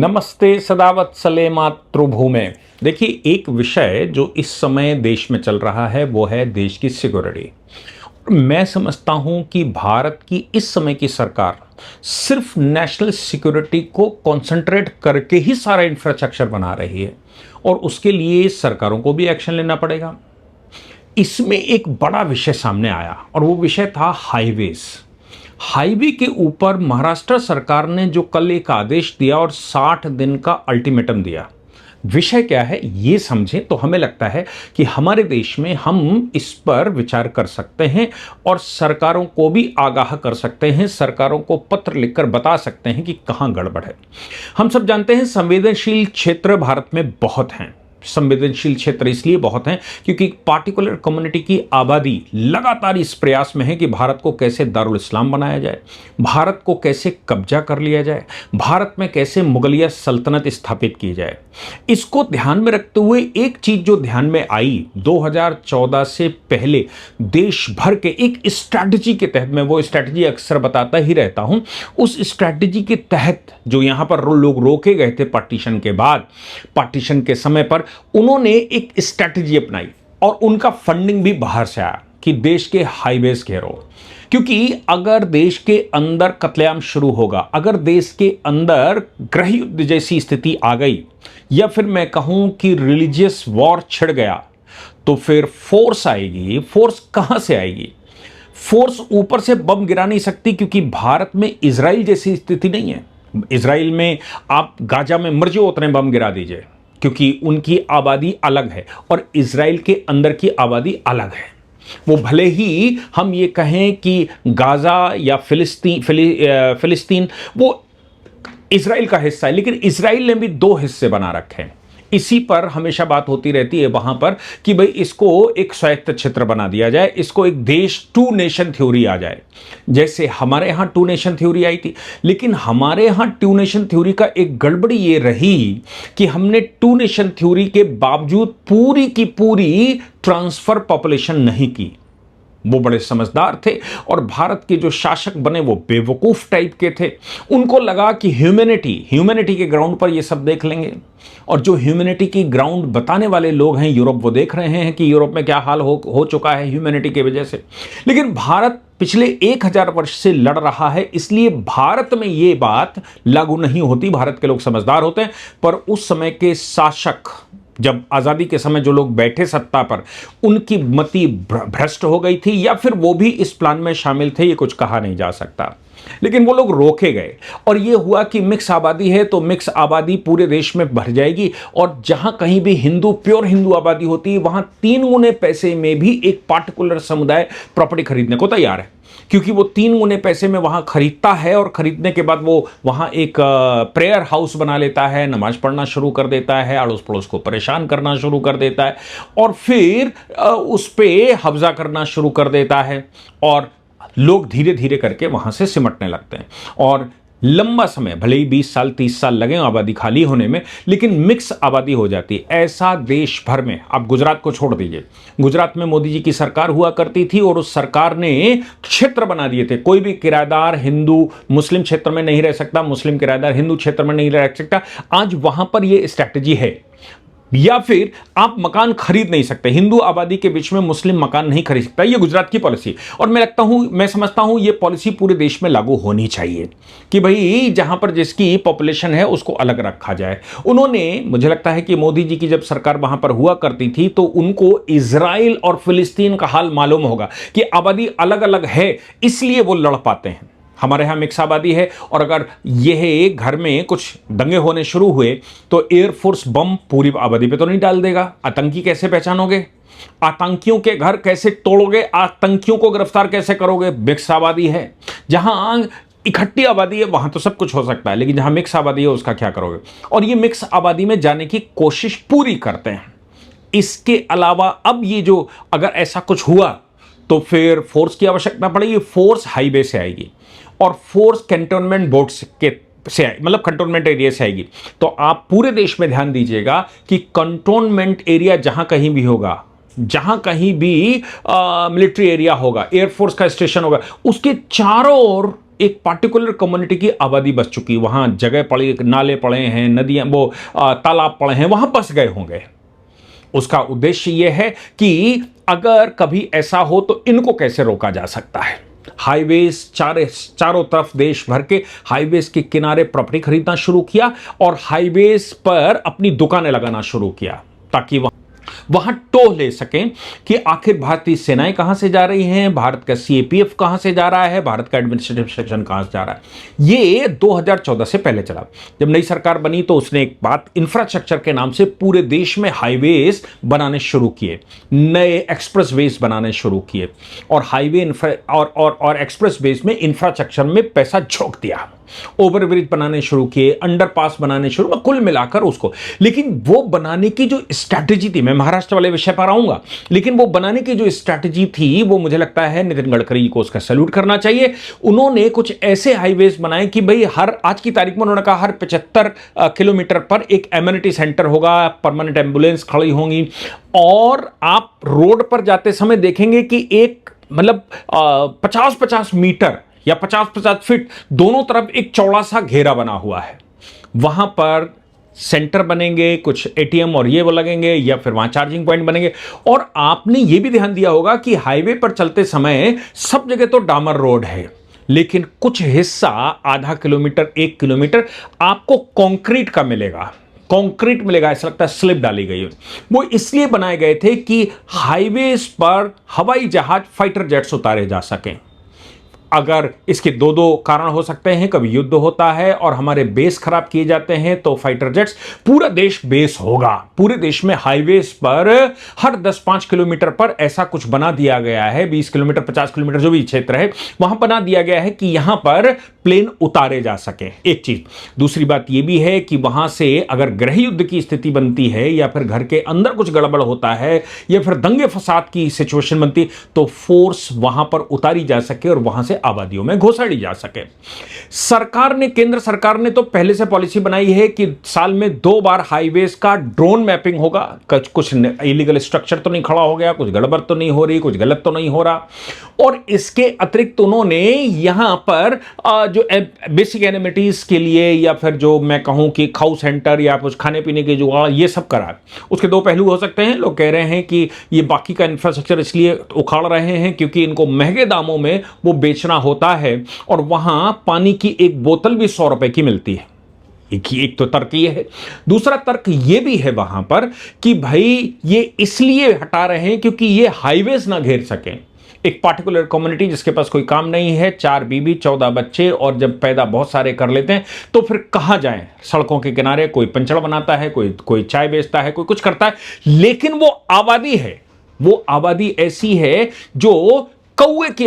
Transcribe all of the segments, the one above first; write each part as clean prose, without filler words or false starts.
नमस्ते सदावत्सले मातृभूमे। देखिए, एक विषय जो इस समय देश में चल रहा है वो है देश की सिक्योरिटी। मैं समझता हूं कि भारत की इस समय की सरकार सिर्फ नेशनल सिक्योरिटी को कंसंट्रेट करके ही सारा इंफ्रास्ट्रक्चर बना रही है और उसके लिए सरकारों को भी एक्शन लेना पड़ेगा। इसमें एक बड़ा विषय सामने आया और वो विषय था हाईवेज। हाईवे के ऊपर महाराष्ट्र सरकार ने जो कल एक आदेश दिया और 60 दिन का अल्टीमेटम दिया। विषय क्या है ये समझें तो हमें लगता है कि हमारे देश में हम इस पर विचार कर सकते हैं और सरकारों को भी आगाह कर सकते हैं, सरकारों को पत्र लिखकर बता सकते हैं कि कहां गड़बड़ है। हम सब जानते हैं संवेदनशील क्षेत्र भारत में बहुत हैं। संवेदनशील क्षेत्र इसलिए बहुत हैं क्योंकि पार्टिकुलर कम्युनिटी की आबादी लगातार इस प्रयास में है कि भारत को कैसे दारुल इस्लाम बनाया जाए, भारत को कैसे कब्जा कर लिया जाए, भारत में कैसे मुगलिया सल्तनत स्थापित की जाए। इसको ध्यान में रखते हुए एक चीज जो ध्यान में आई 2014 से पहले देश भर के एक स्ट्रैटेजी के तहत, मैं वो स्ट्रैटेजी अक्सर बताता ही रहता हूं, उस स्ट्रैटेजी के तहत जो यहां पर लोग रोके गए थे पार्टीशन के बाद, पार्टीशन के समय पर उन्होंने एक स्ट्रैटेजी अपनाई और उनका फंडिंग भी बाहर से आया कि देश के हाईवेज घेरो। क्योंकि अगर देश के अंदर कत्लेआम शुरू होगा, अगर देश के अंदर गृह युद्ध जैसी स्थिति आ गई या फिर मैं कहूं कि रिलीजियस वॉर छिड़ गया तो फिर फोर्स आएगी। फोर्स कहां से आएगी? फोर्स ऊपर से बम गिरा नहीं सकती क्योंकि भारत में इजराइल जैसी स्थिति नहीं है। इजराइल में आप गाजा में मर्जी उतने बम गिरा दीजिए क्योंकि उनकी आबादी अलग है और इजराइल के अंदर की आबादी अलग है। वो भले ही हम ये कहें कि गाजा या फिलिस्तीन वो इजराइल का हिस्सा है, लेकिन इजराइल ने भी दो हिस्से बना रखे हैं। इसी पर हमेशा बात होती रहती है वहां पर कि भाई इसको एक स्वायत्त क्षेत्र बना दिया जाए, इसको एक देश टू नेशन थ्योरी आ जाए। जैसे हमारे यहां टू नेशन थ्योरी आई थी, लेकिन हमारे यहां टू नेशन थ्योरी का एक गड़बड़ी ये रही कि हमने टू नेशन थ्योरी के बावजूद पूरी की पूरी ट्रांसफर पॉपुलेशन नहीं की। वो बड़े समझदार थे और भारत के जो शासक बने वो बेवकूफ टाइप के थे। उनको लगा कि ह्यूमैनिटी के ग्राउंड पर ये सब देख लेंगे। और जो ह्यूमैनिटी की ग्राउंड बताने वाले लोग हैं यूरोप, वो देख रहे हैं कि यूरोप में क्या हाल हो चुका है ह्यूमैनिटी की वजह से। लेकिन भारत पिछले 1000 वर्ष से लड़ रहा है, इसलिए भारत में ये बात लागू नहीं होती। भारत के लोग समझदार होते हैं, पर उस समय के शासक, जब आजादी के समय जो लोग बैठे सत्ता पर, उनकी मति भ्रष्ट हो गई थी या फिर वो भी इस प्लान में शामिल थे, ये कुछ कहा नहीं जा सकता। लेकिन वो लोग रोके गए और ये हुआ कि मिक्स आबादी है तो मिक्स आबादी पूरे देश में भर जाएगी और जहां कहीं भी प्योर हिंदू आबादी होती है वहां 3 गुने पैसे में भी एक पार्टिकुलर समुदाय प्रॉपर्टी खरीदने को तैयार है, क्योंकि वो 3 गुने पैसे में वहां खरीदता है और खरीदने के बाद वो वहां एक प्रेयर हाउस बना लेता है, नमाज पढ़ना शुरू कर देता है, अड़ोस पड़ोस को परेशान करना शुरू कर देता है और फिर उस पे कब्जा करना शुरू कर देता है और लोग धीरे धीरे करके वहां से सिमटने लगते हैं। और लंबा समय, भले ही 20 साल 30 साल लगे आबादी खाली होने में, लेकिन मिक्स आबादी हो जाती है। ऐसा देश भर में, आप गुजरात को छोड़ दीजिए, गुजरात में मोदी जी की सरकार हुआ करती थी और उस सरकार ने क्षेत्र बना दिए थे। कोई भी किराएदार हिंदू मुस्लिम क्षेत्र में नहीं रह सकता, मुस्लिम किराएदार हिंदू क्षेत्र में नहीं रह सकता। आज वहां पर यह स्ट्रैटेजी है। या फिर आप मकान खरीद नहीं सकते, हिंदू आबादी के बीच में मुस्लिम मकान नहीं खरीद सकता। ये गुजरात की पॉलिसी, और मैं समझता हूं ये पॉलिसी पूरे देश में लागू होनी चाहिए कि भाई जहां पर जिसकी पॉपुलेशन है उसको अलग रखा जाए। उन्होंने, मुझे लगता है कि मोदी जी की जब सरकार वहां पर हुआ करती थी तो उनको इजराइल और फिलिस्तीन का हाल मालूम होगा कि आबादी अलग अलग है, इसलिए वो लड़ पाते हैं। हमारे यहां मिक्स आबादी है और अगर यह घर में कुछ दंगे होने शुरू हुए तो एयरफोर्स बम पूरी आबादी पे तो नहीं डाल देगा। आतंकी कैसे पहचानोगे? आतंकियों के घर कैसे तोड़ोगे? आतंकियों को गिरफ्तार कैसे करोगे? मिक्स आबादी है। जहां इकट्ठी आबादी है वहां तो सब कुछ हो सकता है, लेकिन जहां मिक्स आबादी है उसका क्या करोगे? और ये मिक्स आबादी में जाने की कोशिश पूरी करते हैं। इसके अलावा अब ये जो अगर ऐसा कुछ हुआ तो फिर फोर्स की आवश्यकता पड़ेगी। फोर्स हाईवे से आएगी और फोर्स कैंटोनमेंट बोर्ड से मतलब कंटोनमेंट एरिया से आएगी। तो आप पूरे देश में ध्यान दीजिएगा कि कंटोनमेंट एरिया जहां कहीं भी होगा, जहां कहीं भी मिलिट्री एरिया होगा, एयरफोर्स का स्टेशन होगा, उसके चारों ओर एक पार्टिकुलर कम्युनिटी की आबादी बस चुकी, वहां जगह पड़ी, नाले पड़े हैं, नदियां, वो तालाब पड़े हैं, वहां बस गए होंगे। उसका उद्देश्य यह है कि अगर कभी ऐसा हो तो इनको कैसे रोका जा सकता है। हाईवेज चारों तरफ देश भर के हाईवेज के किनारे प्रॉपर्टी खरीदना शुरू किया और हाईवेज पर अपनी दुकानें लगाना शुरू किया, ताकि वहां टोह ले सकें कि आखिर भारतीय सेनाएं कहां से जा रही हैं, भारत का सीएपीएफ कहां से जा रहा है, भारत का एडमिनिस्ट्रेटिव सेक्शन कहां से जा रहा है। ये 2014 से पहले चला। जब नई सरकार बनी तो उसने एक बात इंफ्रास्ट्रक्चर के नाम से पूरे देश में हाईवेज बनाने शुरू किए, नए एक्सप्रेसवेज बनाने शुरू किए और हाईवे और एक्सप्रेसवेज में इंफ्रास्ट्रक्चर में पैसा झोंक दिया, ओवरब्रिज बनाने शुरू किए, अंडरपास बनाने शुरू, कुल मिलाकर उसको। लेकिन वो बनाने की जो स्ट्रैटेजी थी, मैं महाराष्ट्र वाले विषय पर आऊंगा, लेकिन वो बनाने की जो स्ट्रैटेजी थी वो मुझे लगता है नितिन गडकरी को उसका सैल्यूट करना चाहिए। उन्होंने कुछ ऐसे हाईवेज बनाए कि भाई हर आज की तारीख में उन्होंने कहा हर 75 किलोमीटर पर एक एमिनिटी सेंटर होगा, परमानेंट एम्बुलेंस खड़ी होंगी और आप रोड पर जाते समय देखेंगे कि एक मतलब 50-50 मीटर या 50-50 फीट दोनों तरफ एक चौड़ा सा घेरा बना हुआ है। वहां पर सेंटर बनेंगे, कुछ एटीएम और ये वो लगेंगे या फिर वहां चार्जिंग पॉइंट बनेंगे। और आपने ये भी ध्यान दिया होगा कि हाईवे पर चलते समय सब जगह तो डामर रोड है, लेकिन कुछ हिस्सा आधा किलोमीटर 1 किलोमीटर आपको कंक्रीट का मिलेगा, कंक्रीट मिलेगा, ऐसा लगता है स्लिप डाली गई है। वो इसलिए बनाए गए थे कि हाईवेज पर हवाई जहाज, फाइटर जेट्स उतारे जा सकें। अगर इसके दो दो कारण हो सकते हैं, कभी युद्ध होता है और हमारे बेस खराब किए जाते हैं तो फाइटर जेट्स, पूरा देश बेस होगा, पूरे देश में हाईवेज पर हर 10-5 किलोमीटर पर ऐसा कुछ बना दिया गया है, 20 किलोमीटर 50 किलोमीटर जो भी क्षेत्र है वहां बना दिया गया है कि यहां पर प्लेन उतारे जा सके। एक चीज। दूसरी बात यह भी है कि वहां से अगर गृह युद्ध की स्थिति बनती है या फिर घर के अंदर कुछ गड़बड़ होता है या फिर दंगे फसाद की सिचुएशन बनती तो फोर्स वहां पर उतारी जा सके और वहां से आबादियों में घुसाड़ी जा सके। सरकार ने, केंद्र सरकार ने तो पहले से पॉलिसी बनाई है कि साल में 2 बार हाईवेज का ड्रोन मैपिंग होगा। कुछ इलीगल स्ट्रक्चर तो नहीं खड़ा हो गया, कुछ गड़बड़ तो नहीं हो रही, कुछ गलत तो नहीं हो रहा। और इसके अतिरिक्त उन्होंने यहां पर जो बेसिक एनिमिटीज के लिए या फिर जो मैं कहूं कि खाऊ सेंटर या कुछ खाने पीने के जुगाड़, ये सब करा। उसके दो पहलू हो सकते हैं। लोग कह रहे हैं कि ये बाकी का इंफ्रास्ट्रक्चर इसलिए उखाड़ रहे हैं क्योंकि इनको महंगे दामों में वो बेचना होता है और वहां पानी की एक बोतल भी 100 रुपए की मिलती है। एक तो तर्क ये है। दूसरा तर्क ये भी है वहां पर कि भाई ये इसलिए हटा रहे हैं क्योंकि ये हाईवेज ना घेर सकें एक पार्टिकुलर कम्युनिटी जिसके पास कोई काम नहीं है, 4 बीबी 14 बच्चे, और जब पैदा बहुत सारे कर लेते हैं तो फिर कहां जाएं? सड़कों के किनारे कोई पंचड़ बनाता है, कोई चाय बेचता है, कोई कुछ करता है, लेकिन वो आबादी है, वो आबादी ऐसी है जो कौए की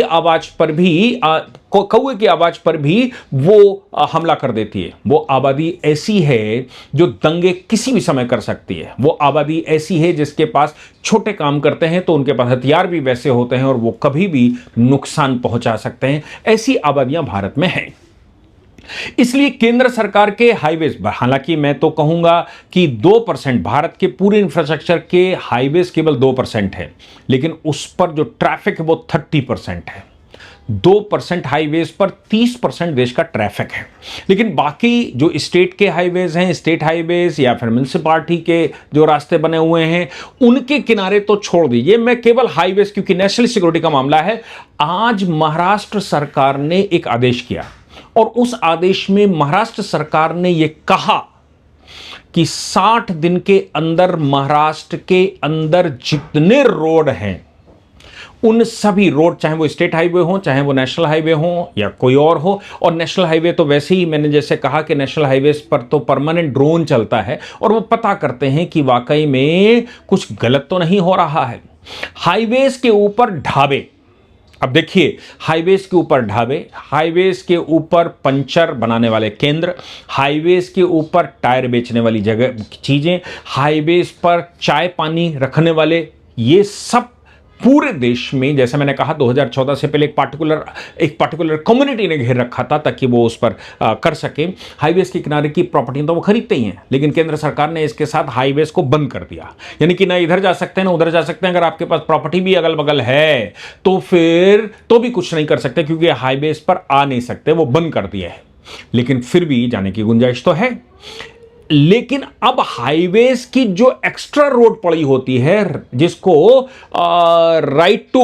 आवाज पर भी वो हमला कर देती है। वो आबादी ऐसी है जो दंगे किसी भी समय कर सकती है। वो आबादी ऐसी है जिसके पास छोटे काम करते हैं तो उनके पास हथियार भी वैसे होते हैं और वो कभी भी नुकसान पहुंचा सकते हैं। ऐसी आबादियां भारत में हैं। इसलिए केंद्र सरकार के हाईवेज, हालांकि मैं तो कहूंगा कि 2%, भारत के पूरे इंफ्रास्ट्रक्चर के हाईवेज केवल 2% है, लेकिन उस पर जो ट्रैफिक है वो 30% है। 2% हाईवेज पर 30% देश का ट्रैफिक है। लेकिन बाकी जो स्टेट के हाईवेज हैं, स्टेट हाईवेज या फिर म्युनिसिपैलिटी के जो रास्ते बने हुए हैं, उनके किनारे तो छोड़ दीजिए। मैं केवल हाईवेज, क्योंकि नेशनल सिक्योरिटी का मामला है। आज महाराष्ट्र सरकार ने एक आदेश किया और उस आदेश में महाराष्ट्र सरकार ने यह कहा कि 60 दिन के अंदर महाराष्ट्र के अंदर जितने रोड हैं, उन सभी रोड, चाहे वो स्टेट हाईवे हो, चाहे वो नेशनल हाईवे हो या कोई और हो, और नेशनल हाईवे तो वैसे ही मैंने जैसे कहा कि नेशनल हाईवे पर तो परमानेंट ड्रोन चलता है और वो पता करते हैं कि वाकई में कुछ गलत तो नहीं हो रहा है। हाईवेज के ऊपर ढाबे, अब देखिए, हाईवेज के ऊपर ढाबे, हाईवेज के ऊपर पंचर बनाने वाले केंद्र, हाईवेज के ऊपर टायर बेचने वाली जगह चीजें, हाईवेज पर चाय पानी रखने वाले, ये सब पूरे देश में, जैसे मैंने कहा 2014 से पहले एक पार्टिकुलर कम्युनिटी ने घेर रखा था ताकि वो उस पर कर सके। हाईवेज के किनारे की प्रॉपर्टी तो वो खरीदते ही हैं, लेकिन केंद्र सरकार ने इसके साथ हाईवेज को बंद कर दिया, यानी कि ना इधर जा सकते हैं ना उधर जा सकते हैं। अगर आपके पास प्रॉपर्टी भी अगल बगल है तो फिर तो भी कुछ नहीं कर सकते, क्योंकि हाईवेज पर आ नहीं सकते, वो बंद कर दिया है। लेकिन फिर भी जाने की गुंजाइश तो है। लेकिन अब हाईवेज की जो एक्स्ट्रा रोड पड़ी होती है, जिसको राइट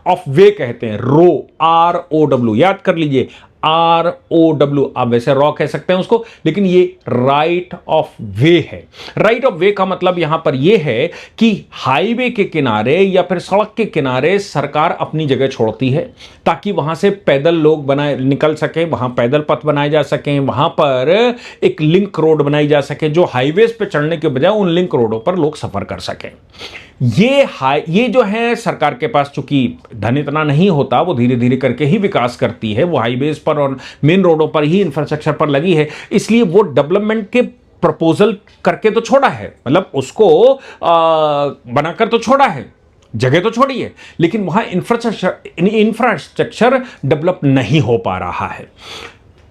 ऑफ वे कहते हैं, ROW, याद कर लीजिए, ROW। आप वैसे रॉ कह सकते हैं उसको, लेकिन ये राइट ऑफ वे है। राइट ऑफ वे का मतलब यहां पर यह है कि हाईवे के किनारे या फिर सड़क के किनारे सरकार अपनी जगह छोड़ती है ताकि वहां से पैदल लोग निकल सके, वहां पैदल पथ बनाए जा सकें, वहां पर एक लिंक रोड बनाई जा सके, जो हाईवेज पे चढ़ने के बजाय उन लिंक रोडों पर लोग सफर कर सकें। ये जो है सरकार के पास चूंकि धन इतना नहीं होता, वो धीरे धीरे करके ही विकास करती है, वो हाईवेज पर और मेन रोडों पर ही इंफ्रास्ट्रक्चर पर लगी है, इसलिए वो डेवलपमेंट के प्रपोजल करके तो छोड़ा है, मतलब उसको बनाकर तो छोड़ा है, जगह तो छोड़ी है, लेकिन वहां इंफ्रास्ट्रक्चर डेवलप नहीं हो पा रहा है।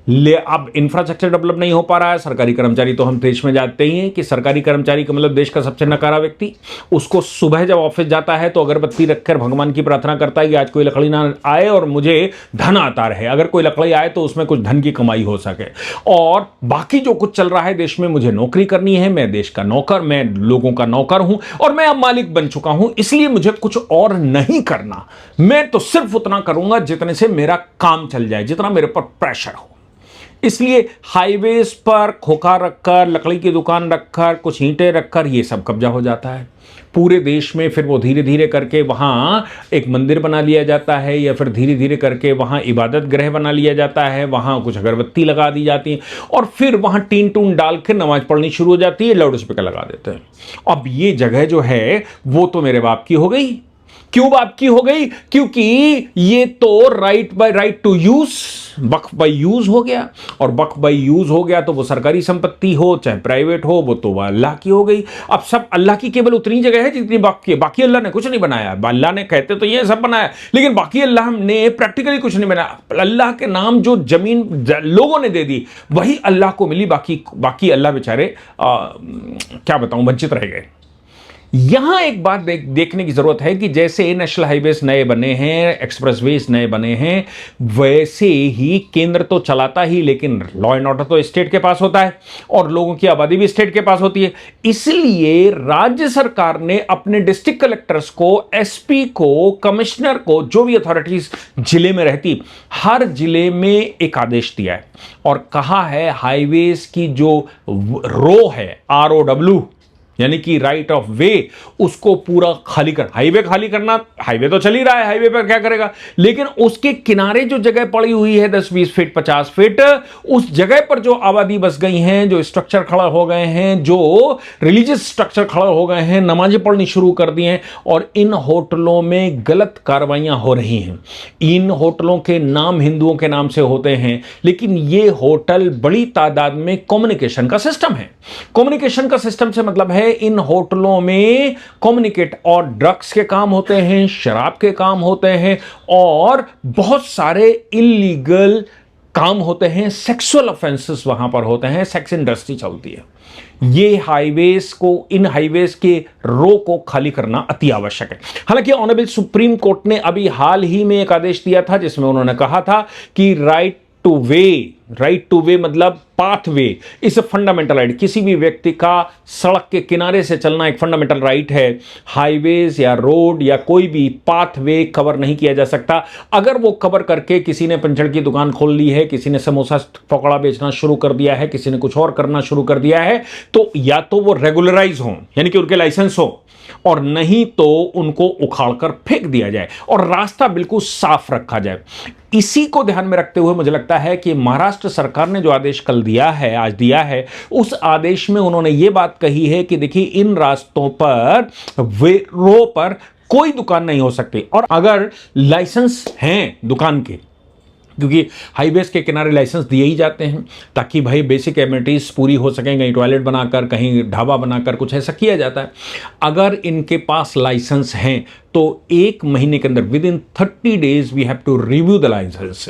अब इंफ्रास्ट्रक्चर डेवलप नहीं हो पा रहा है। सरकारी कर्मचारी तो हम देश में जानते ही हैं कि सरकारी कर्मचारी का मतलब देश का सबसे नकारा व्यक्ति। उसको सुबह जब ऑफिस जाता है तो अगरबत्ती रखकर भगवान की प्रार्थना करता है कि आज कोई लकड़ी ना आए और मुझे धन आता रहे, अगर कोई लकड़ी आए तो उसमें कुछ धन की कमाई हो सके, और बाकी जो कुछ चल रहा है देश में, मुझे नौकरी करनी है, मैं देश का नौकर, मैं लोगों का नौकर हूं और मैं अब मालिक बन चुका हूं, इसलिए मुझे कुछ और नहीं करना, मैं तो सिर्फ उतना करूंगा जितने से मेरा काम चल जाए, जितना मेरे पर प्रेशर हो। इसलिए हाईवेज पर खोखा रखकर, लकड़ी की दुकान रखकर, कुछ ईंटें रखकर ये सब कब्जा हो जाता है पूरे देश में। फिर वो धीरे धीरे करके वहाँ एक मंदिर बना लिया जाता है, या फिर धीरे धीरे करके वहाँ इबादत गृह बना लिया जाता है, वहाँ कुछ अगरबत्ती लगा दी जाती है और फिर वहाँ टीन टून डाल के नमाज पढ़नी शुरू हो जाती है, लाउड स्पीकर लगा देते हैं। अब ये जगह जो है वो तो मेरे बाप की हो गई। क्यों बाप की हो गई? क्योंकि ये तो राइट टू यूज, वक्फ बाय यूज हो गया, और वक्फ बाय यूज हो गया तो वो सरकारी संपत्ति हो चाहे प्राइवेट हो, वो तो अल्लाह की हो गई। अब सब अल्लाह की केवल उतनी जगह है जितनी वक्फ की है, बाकी अल्लाह ने कुछ नहीं बनाया। अल्लाह ने कहते तो ये सब बनाया, लेकिन बाकी अल्लाह ने प्रैक्टिकली कुछ नहीं बनाया। अल्लाह के नाम जो जमीन लोगों ने दे दी वही अल्लाह को मिली, बाकी अल्लाह बेचारे क्या बताऊं, वंचित रह गए। यहां एक बात देखने की जरूरत है कि जैसे नेशनल हाईवेज नए बने हैं, एक्सप्रेसवेज नए बने हैं, वैसे ही केंद्र तो चलाता ही, लेकिन लॉ एंड ऑर्डर तो स्टेट के पास होता है और लोगों की आबादी भी स्टेट के पास होती है। इसलिए राज्य सरकार ने अपने डिस्ट्रिक्ट कलेक्टर्स को, एसपी को, कमिश्नर को, जो भी अथॉरिटीज जिले में रहती, हर जिले में एक आदेश दिया है और कहा है हाईवेज की जो रो है, ROW, यानी कि राइट ऑफ वे, उसको पूरा खाली कर। हाईवे खाली करना, हाईवे तो चल ही रहा है, हाईवे पर क्या करेगा, लेकिन उसके किनारे जो जगह पड़ी हुई है 10-20 फीट 50 फीट, उस जगह पर जो आबादी बस गई हैं, जो स्ट्रक्चर खड़ा हो गए हैं, जो रिलीजियस स्ट्रक्चर खड़ा हो गए हैं, नमाजें पढ़नी शुरू कर दी हैं, और इन होटलों में गलत कार्रवाइयां हो रही हैं। इन होटलों के नाम हिंदुओं के नाम से होते हैं, लेकिन ये होटल बड़ी तादाद में कम्युनिकेशन का सिस्टम है। कम्युनिकेशन का सिस्टम से मतलब है इन होटलों में कम्युनिकेट, और ड्रग्स के काम होते हैं, शराब के काम होते हैं, और बहुत सारे इलीगल काम होते हैं, सेक्सुअल ऑफेंसेस वहां पर होते हैं, सेक्स इंडस्ट्री चलती है। ये हाईवेज को, इन हाईवेज के रो को खाली करना अति आवश्यक है। हालांकि ऑनरेबल सुप्रीम कोर्ट ने अभी हाल ही में एक आदेश दिया था जिसमें उन्होंने कहा था कि राइट टू वे मतलब पाथवे इस फंडामेंटल राइट, किसी भी व्यक्ति का सड़क के किनारे से चलना एक फंडामेंटल राइट है। हाईवेज या रोड या कोई भी पाथवे कवर नहीं किया जा सकता। अगर वो कवर करके किसी ने पंचर की दुकान खोल ली है, किसी ने समोसा पकौड़ा बेचना शुरू कर दिया है, किसी ने कुछ और करना शुरू कर दिया है, तो या तो वो रेगुलराइज हो, यानी कि उनके लाइसेंस हो, और नहीं तो उनको उखाड़कर फेंक दिया जाए और रास्ता बिल्कुल साफ रखा जाए। इसी को ध्यान में रखते हुए मुझे लगता है कि महाराष्ट्र सरकार ने जो आदेश कल दिया है, आज दिया है, उस आदेश में उन्होंने ये बात कही है कि देखिए इन रास्तों पर रो पर कोई दुकान नहीं हो सकती, और अगर लाइसेंस हैं दुकान के क्योंकि हाईवेज के किनारे लाइसेंस दिए ही जाते हैं ताकि भाई बेसिक एमिनिटीज़ पूरी हो सकें, कहीं टॉयलेट बनाकर, कहीं ढाबा बनाकर, कुछ ऐसा किया जाता है। अगर इनके पास लाइसेंस हैं तो 1 महीने के अंदर within 30 days we have to review the license.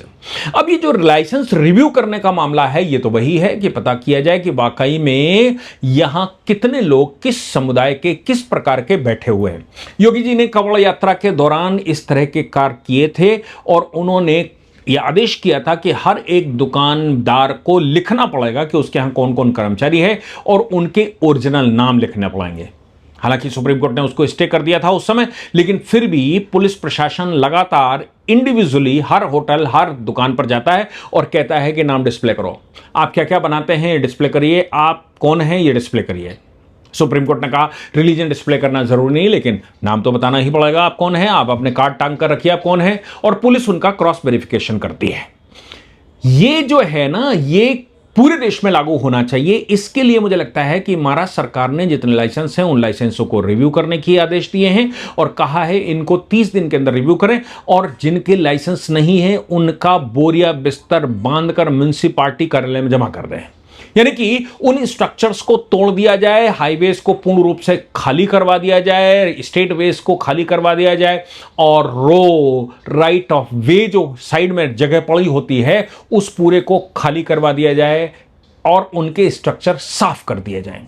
अब ये जो लाइसेंस रिव्यू करने का मामला है, ये तो वही है कि पता किया जाए कि वाकई में यहां कितने लोग किस समुदाय के, किस प्रकार के बैठे हुए हैं। योगी जी ने कांवड़ यात्रा के दौरान इस तरह के कार्य किए थे और उन्होंने यह आदेश किया था कि हर एक दुकानदार को लिखना पड़ेगा कि उसके यहां कौन कौन कर्मचारी है और उनके ओरिजिनल नाम लिखने पड़ेंगे। हालांकि सुप्रीम कोर्ट ने उसको स्टे कर दिया था उस समय, लेकिन फिर भी पुलिस प्रशासन लगातार इंडिविजुअली हर होटल, हर दुकान पर जाता है और कहता है कि नाम डिस्प्ले करो, आप क्या क्या बनाते हैं ये डिस्प्ले करिए, आप कौन हैं ये डिस्प्ले करिए। सुप्रीम कोर्ट ने कहा रिलीजन डिस्प्ले करना जरूरी नहीं, लेकिन नाम तो बताना ही पड़ेगा आप कौन हैं, आप अपने कार्ड टांग कर रखिए आप कौन हैं, और पुलिस उनका क्रॉस वेरिफिकेशन करती है। ये जो है ना, ये पूरे देश में लागू होना चाहिए। इसके लिए मुझे लगता है कि महाराष्ट्र सरकार ने जितने लाइसेंस हैं उन लाइसेंसों को रिव्यू करने के आदेश दिए हैं और कहा है इनको 30 दिन के अंदर रिव्यू करें, और जिनके लाइसेंस नहीं है उनका बोरिया बिस्तर बांधकर म्युनिसिपालिटी कार्यालय में जमा कर दें। यानी कि उन स्ट्रक्चर्स को तोड़ दिया जाए, हाईवेज को पूर्ण रूप से खाली करवा दिया जाए, स्टेट वेज को खाली करवा दिया जाए, और राइट ऑफ वे जो साइड में जगह पड़ी होती है उस पूरे को खाली करवा दिया जाए और उनके स्ट्रक्चर साफ कर दिए जाएं।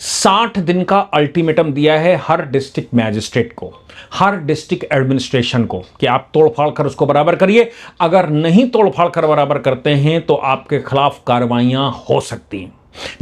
60 दिन का अल्टीमेटम दिया है हर डिस्ट्रिक्ट मैजिस्ट्रेट को, हर डिस्ट्रिक्ट एडमिनिस्ट्रेशन को कि आप तोड़फाड़ कर उसको बराबर करिए। अगर नहीं तोड़फाड़ कर बराबर करते हैं तो आपके खिलाफ कार्रवाइयां हो सकती हैं।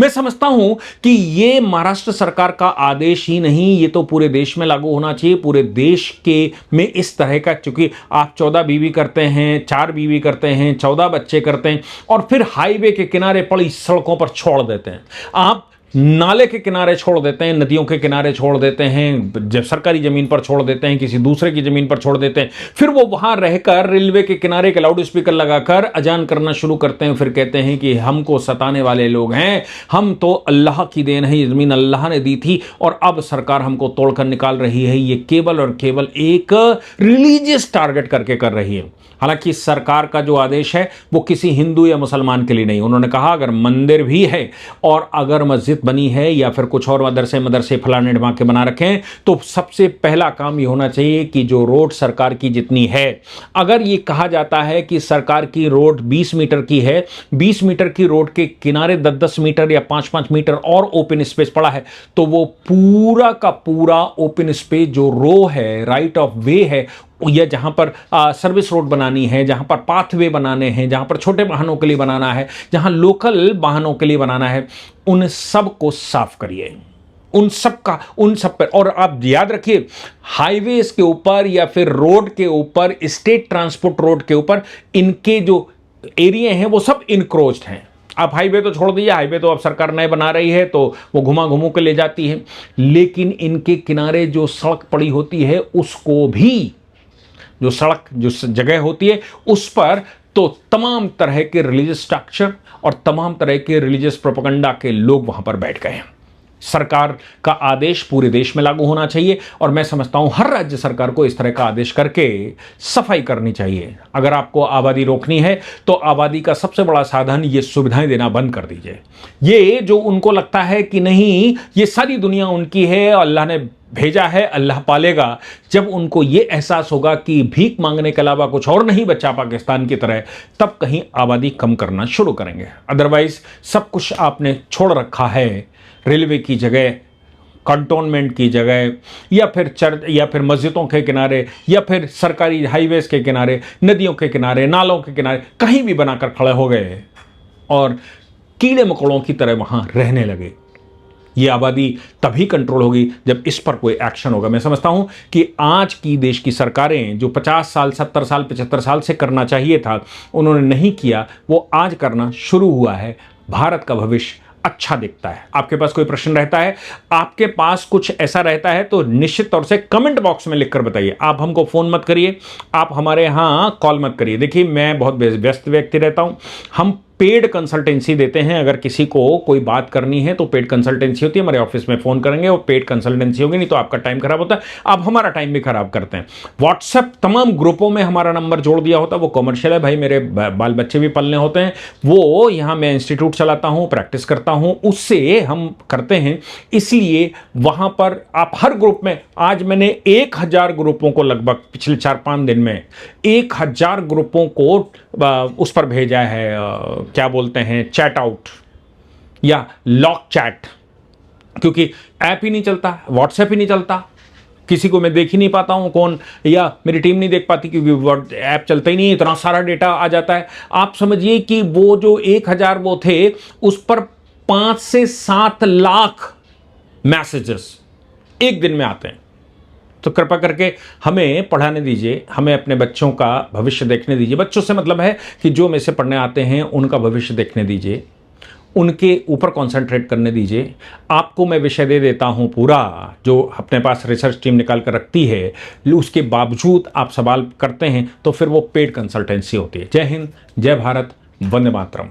मैं समझता हूं कि यह महाराष्ट्र सरकार का आदेश ही नहीं, ये तो पूरे देश में लागू होना चाहिए। पूरे देश के में इस तरह का, चूंकि आप 14 बीवी करते हैं, 4 बीवी करते हैं, 14 बच्चे करते हैं और फिर हाईवे के किनारे पड़ी सड़कों पर छोड़ देते हैं, आप नाले के किनारे छोड़ देते हैं, नदियों के किनारे छोड़ देते हैं, जब सरकारी जमीन पर छोड़ देते हैं, किसी दूसरे की जमीन पर छोड़ देते हैं, फिर वो वहां रहकर रेलवे के किनारे के लाउड स्पीकर लगाकर अजान करना शुरू करते हैं, फिर कहते हैं कि हमको सताने वाले लोग हैं, हम तो अल्लाह की देन है, ये जमीन अल्लाह ने दी थी और अब सरकार हमको तोड़कर निकाल रही है। ये केवल और केवल एक रिलीजियस टारगेट करके कर रही है। हालांकि सरकार का जो आदेश है वो किसी हिंदू या मुसलमान के लिए नहीं। उन्होंने कहा अगर मंदिर भी है और अगर मस्जिद बनी है या फिर कुछ और मदरसे फलाने ढमाके बना रखे हैं तो सबसे पहला काम ये होना चाहिए कि जो रोड सरकार की जितनी है, अगर ये कहा जाता है कि सरकार की रोड 20 मीटर की है, 20 मीटर की रोड के किनारे 10-10 मीटर या 5-5 मीटर और ओपन स्पेस पड़ा है, तो वो पूरा का पूरा ओपन स्पेस जो रो है, राइट ऑफ वे है, या जहां पर सर्विस रोड बनानी है, जहां पर पाथवे बनाने हैं, जहां पर छोटे वाहनों के लिए बनाना है, जहां लोकल वाहनों के लिए बनाना है, उन सब को साफ करिए, उन सब पर। और आप याद रखिए, हाईवेज के ऊपर या फिर रोड के ऊपर, स्टेट ट्रांसपोर्ट रोड के ऊपर, इनके जो एरिया हैं वो सब इनक्रोच्ड हैं। आप हाईवे तो छोड़ दीजिए, हाईवे तो अब सरकार नए बना रही है तो वो घुमा घुमू के ले जाती है, लेकिन इनके किनारे जो सड़क पड़ी होती है उसको भी, जो सड़क, जो जगह होती है उस पर तो तमाम तरह के रिलीजियस स्ट्रक्चर और तमाम तरह के रिलीजियस प्रोपेगेंडा के लोग वहां पर बैठ गए हैं। सरकार का आदेश पूरे देश में लागू होना चाहिए और मैं समझता हूं हर राज्य सरकार को इस तरह का आदेश करके सफाई करनी चाहिए। अगर आपको आबादी रोकनी है तो आबादी का सबसे बड़ा साधन ये सुविधाएं देना बंद कर दीजिए। ये जो उनको लगता है कि नहीं ये सारी दुनिया उनकी है, अल्लाह ने भेजा है, अल्लाह पालेगा, जब उनको ये एहसास होगा कि भीख मांगने के अलावा कुछ और नहीं बचा पाकिस्तान की तरह, तब कहीं आबादी कम करना शुरू करेंगे। अदरवाइज सब कुछ आपने छोड़ रखा है, रेलवे की जगह, कंटोनमेंट की जगह, या फिर चर्च, या फिर मस्जिदों के किनारे, या फिर सरकारी हाईवेज के किनारे, नदियों के किनारे, नालों के किनारे, कहीं भी बनाकर खड़े हो गए और कीड़े मकोड़ों की तरह वहां रहने लगे। ये आबादी तभी कंट्रोल होगी जब इस पर कोई एक्शन होगा। मैं समझता हूं कि आज की देश की सरकारें जो 50 साल, 70 साल, 75 साल से करना चाहिए था, उन्होंने नहीं किया, वो आज करना शुरू हुआ है। भारत का भविष्य अच्छा दिखता है। आपके पास कोई प्रश्न रहता है, आपके पास कुछ ऐसा रहता है तो निश्चित तौर से कमेंट बॉक्स में लिखकर बताइए। आप हमको फोन मत करिए, आप हमारे यहां कॉल मत करिए। देखिए मैं बहुत व्यस्त व्यक्ति रहता हूं, हम पेड कंसल्टेंसी देते हैं। अगर किसी को कोई बात करनी है तो पेड कंसल्टेंसी होती है, हमारे ऑफिस में फ़ोन करेंगे और पेड कंसल्टेंसी होगी, नहीं तो आपका टाइम खराब होता है, आप हमारा टाइम भी खराब करते हैं। व्हाट्सएप तमाम ग्रुपों में हमारा नंबर जोड़ दिया होता है, वो कमर्शियल है भाई, मेरे बाल बच्चे भी पलने होते हैं, वो यहाँ मैं इंस्टीट्यूट चलाता हूँ, प्रैक्टिस करता हूँ, उससे हम करते हैं। इसलिए वहाँ पर आप हर ग्रुप में, आज मैंने 1000 ग्रुपों को लगभग पिछले 4-5 दिन में 1000 ग्रुपों को उस पर भेजा है, क्या बोलते हैं, चैट आउट या लॉक चैट, क्योंकि ऐप ही नहीं चलता, व्हाट्सएप ही नहीं चलता, किसी को मैं देख ही नहीं पाता हूं कौन, या मेरी टीम नहीं देख पाती क्योंकि ऐप चलता ही नहीं, इतना सारा डेटा आ जाता है। आप समझिए कि वो जो 1000 वो थे, उस पर 5 से 7 लाख मैसेजेस एक दिन में आते हैं। तो कृपा करके हमें पढ़ाने दीजिए, हमें अपने बच्चों का भविष्य देखने दीजिए। बच्चों से मतलब है कि जो मेरे से पढ़ने आते हैं उनका भविष्य देखने दीजिए, उनके ऊपर कंसंट्रेट करने दीजिए। आपको मैं विषय दे देता हूं पूरा, जो अपने पास रिसर्च टीम निकाल कर रखती है, उसके बावजूद आप सवाल करते हैं तो फिर वो पेड कंसल्टेंसी होती है। जय हिंद, जय भारत, वंदे मातरम।